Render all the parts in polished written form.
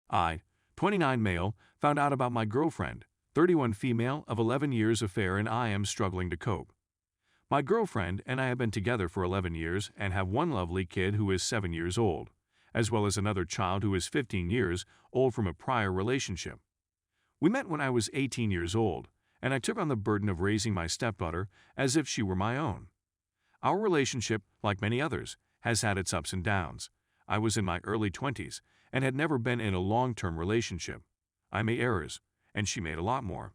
I, 29 male, found out about my girlfriend, 31 female of 11 years affair, and I am struggling to cope. My girlfriend and I have been together for 11 years and have one lovely kid who is 7 years old, as well as another child who is 15 years old from a prior relationship. We met when I was 18 years old, and I took on the burden of raising my stepdaughter as if she were my own. Our relationship, like many others, has had its ups and downs. I was in my early 20s and had never been in a long-term relationship. I made errors, and she made a lot more.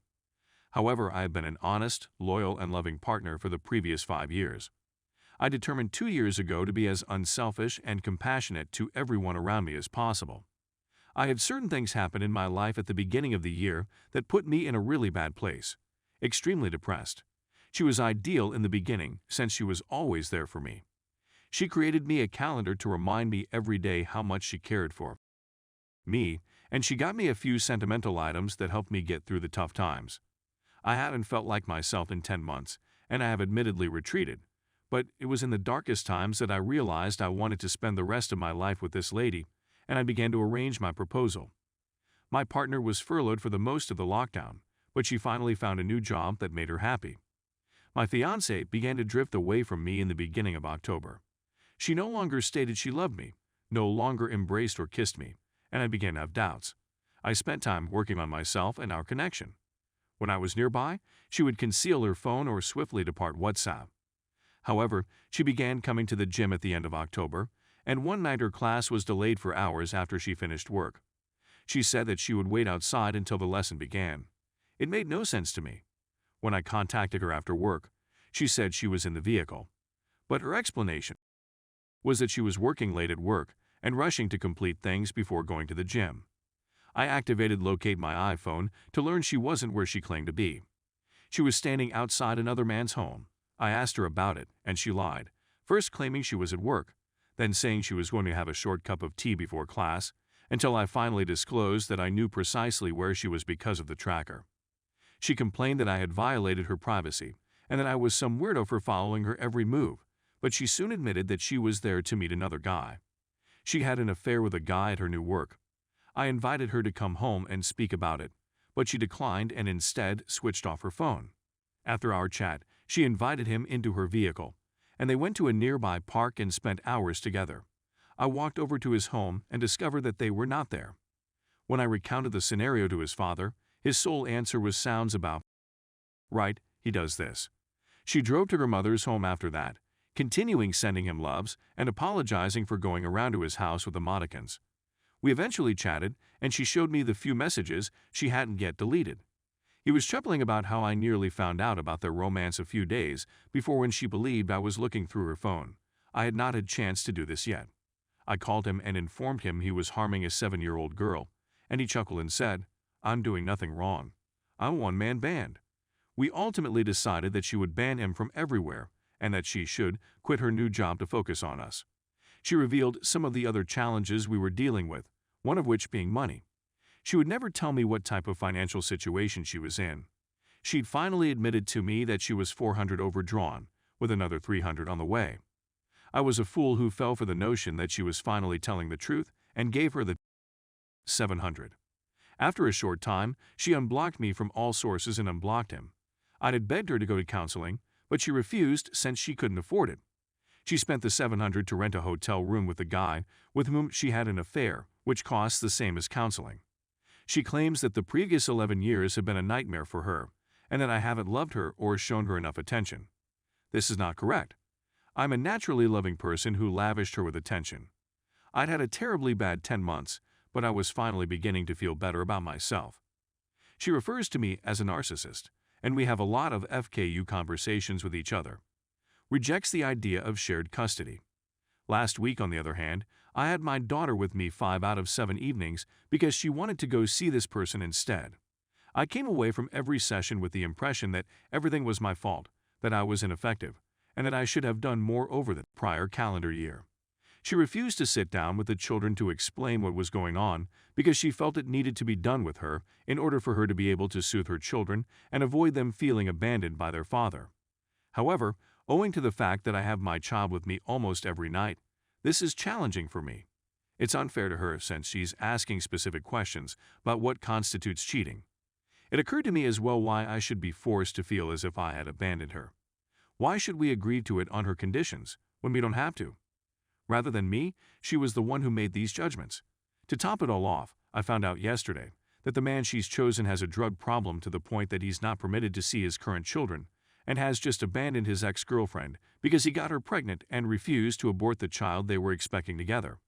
However, I have been an honest, loyal, and loving partner for the previous 5 years. I determined 2 years ago to be as unselfish and compassionate to everyone around me as possible. I had certain things happen in my life at the beginning of the year that put me in a really bad place, extremely depressed. She was ideal in the beginning since she was always there for me. She created me a calendar to remind me every day how much she cared for me, and she got me a few sentimental items that helped me get through the tough times. I haven't felt like myself in 10 months, and I have admittedly retreated, but it was in the darkest times that I realized I wanted to spend the rest of my life with this lady, and I began to arrange my proposal. My partner was furloughed for the most of the lockdown, but she finally found a new job that made her happy. My fiancée began to drift away from me in the beginning of October. She no longer stated she loved me, no longer embraced or kissed me, and I began to have doubts. I spent time working on myself and our connection. When I was nearby, she would conceal her phone or swiftly depart WhatsApp. However, she began coming to the gym at the end of October, and one night her class was delayed for hours after she finished work. She said that she would wait outside until the lesson began. It made no sense to me. When I contacted her after work, she said she was in the vehicle. But her explanation was that she was working late at work and rushing to complete things before going to the gym. I activated Locate My iPhone to learn she wasn't where she claimed to be. She was standing outside another man's home. I asked her about it, and she lied, first claiming she was at work, then saying she was going to have a short cup of tea before class, until I finally disclosed that I knew precisely where she was because of the tracker. She complained that I had violated her privacy and that I was some weirdo for following her every move, but she soon admitted that she was there to meet another guy. She had an affair with a guy at her new work. I invited her to come home and speak about it, but she declined and instead switched off her phone. After our chat, she invited him into her vehicle, and they went to a nearby park and spent hours together. I walked over to his home and discovered that they were not there. When I recounted the scenario to his father, his sole answer was sounds about, "Right, he does this." She drove to her mother's home after that, continuing sending him loves and apologizing for going around to his house with the Modicans. We eventually chatted, and she showed me the few messages she hadn't yet deleted. He was chuckling about how I nearly found out about their romance a few days before when she believed I was looking through her phone. I had not had chance to do this yet. I called him and informed him he was harming a 7-year-old girl, and he chuckled and said, "I'm doing nothing wrong. I'm a one-man band." We ultimately decided that she would ban him from everywhere and that she should quit her new job to focus on us. She revealed some of the other challenges we were dealing with, one of which being money. She would never tell me what type of financial situation she was in. She'd finally admitted to me that she was $400 overdrawn, with another $300 on the way. I was a fool who fell for the notion that she was finally telling the truth and gave her the $700. After a short time, she unblocked me from all sources and unblocked him. I had begged her to go to counseling, but she refused since she couldn't afford it. She spent the $700 to rent a hotel room with the guy with whom she had an affair, which costs the same as counseling. She claims that the previous 11 years have been a nightmare for her, and that I haven't loved her or shown her enough attention. This is not correct. I'm a naturally loving person who lavished her with attention. I'd had a terribly bad 10 months, but I was finally beginning to feel better about myself. She refers to me as a narcissist, and we have a lot of FKU conversations with each other. Rejects the idea of shared custody. Last week, on the other hand, I had my daughter with me 5 out of 7 evenings because she wanted to go see this person instead. I came away from every session with the impression that everything was my fault, that I was ineffective, and that I should have done more over the prior calendar year. She refused to sit down with the children to explain what was going on because she felt it needed to be done with her in order for her to be able to soothe her children and avoid them feeling abandoned by their father. However, owing to the fact that I have my child with me almost every night, this is challenging for me. It's unfair to her since she's asking specific questions about what constitutes cheating. It occurred to me as well why I should be forced to feel as if I had abandoned her. Why should we agree to it on her conditions when we don't have to? Rather than me, she was the one who made these judgments. To top it all off, I found out yesterday that the man she's chosen has a drug problem to the point that he's not permitted to see his current children and has just abandoned his ex-girlfriend because he got her pregnant and refused to abort the child they were expecting together.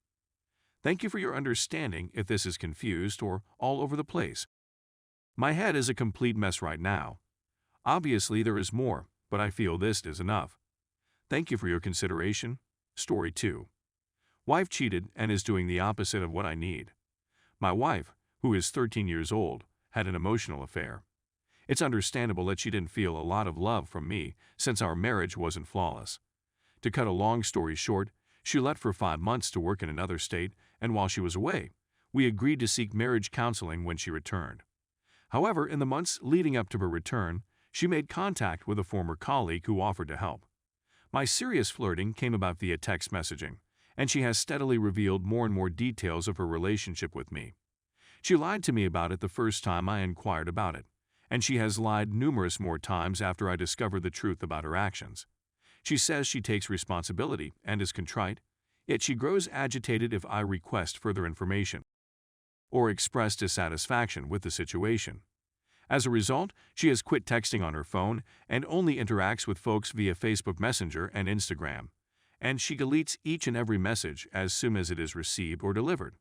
Thank you for your understanding if this is confused or all over the place. My head is a complete mess right now. Obviously there is more, but I feel this is enough. Thank you for your consideration. Story 2. Wife cheated and is doing the opposite of what I need. My wife, who is 13 years old, had an emotional affair. It's understandable that she didn't feel a lot of love from me since our marriage wasn't flawless. To cut a long story short, she left for 5 months to work in another state, and while she was away, we agreed to seek marriage counseling when she returned. However, in the months leading up to her return, she made contact with a former colleague who offered to help. My serious flirting came about via text messaging, and she has steadily revealed more and more details of her relationship with me. She lied to me about it the first time I inquired about it, and she has lied numerous more times after I discovered the truth about her actions. She says she takes responsibility and is contrite, yet she grows agitated if I request further information or express dissatisfaction with the situation. As a result, she has quit texting on her phone and only interacts with folks via Facebook Messenger and Instagram, and she deletes each and every message as soon as it is received or delivered.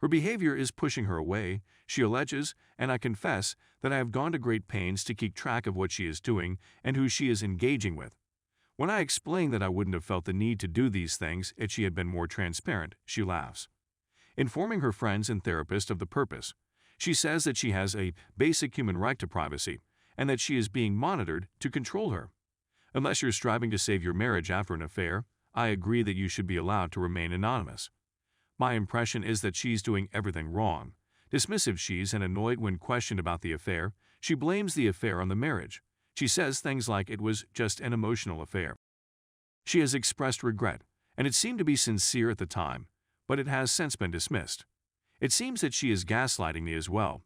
Her behavior is pushing her away, she alleges, and I confess that I have gone to great pains to keep track of what she is doing and who she is engaging with. When I explain that I wouldn't have felt the need to do these things if she had been more transparent, she laughs. Informing her friends and therapist of the purpose, she says that she has a basic human right to privacy and that she is being monitored to control her. Unless you're striving to save your marriage after an affair, I agree that you should be allowed to remain anonymous. My impression is that she's doing everything wrong. Dismissive she's and annoyed when questioned about the affair, she blames the affair on the marriage. She says things like it was just an emotional affair. She has expressed regret, and it seemed to be sincere at the time, but it has since been dismissed. It seems that she is gaslighting me as well,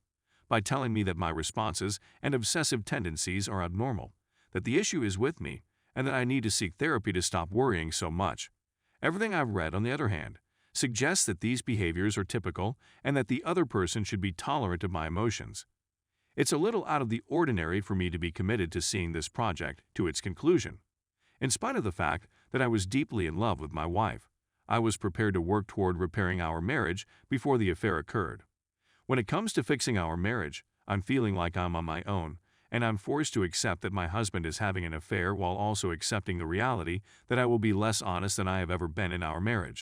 by telling me that my responses and obsessive tendencies are abnormal, that the issue is with me, and that I need to seek therapy to stop worrying so much. Everything I've read, on the other hand, suggests that these behaviors are typical and that the other person should be tolerant of my emotions. It's a little out of the ordinary for me to be committed to seeing this project to its conclusion. In spite of the fact that I was deeply in love with my wife, I was prepared to work toward repairing our marriage before the affair occurred. When it comes to fixing our marriage, I'm feeling like I'm on my own, and I'm forced to accept that my husband is having an affair while also accepting the reality that I will be less honest than I have ever been in our marriage.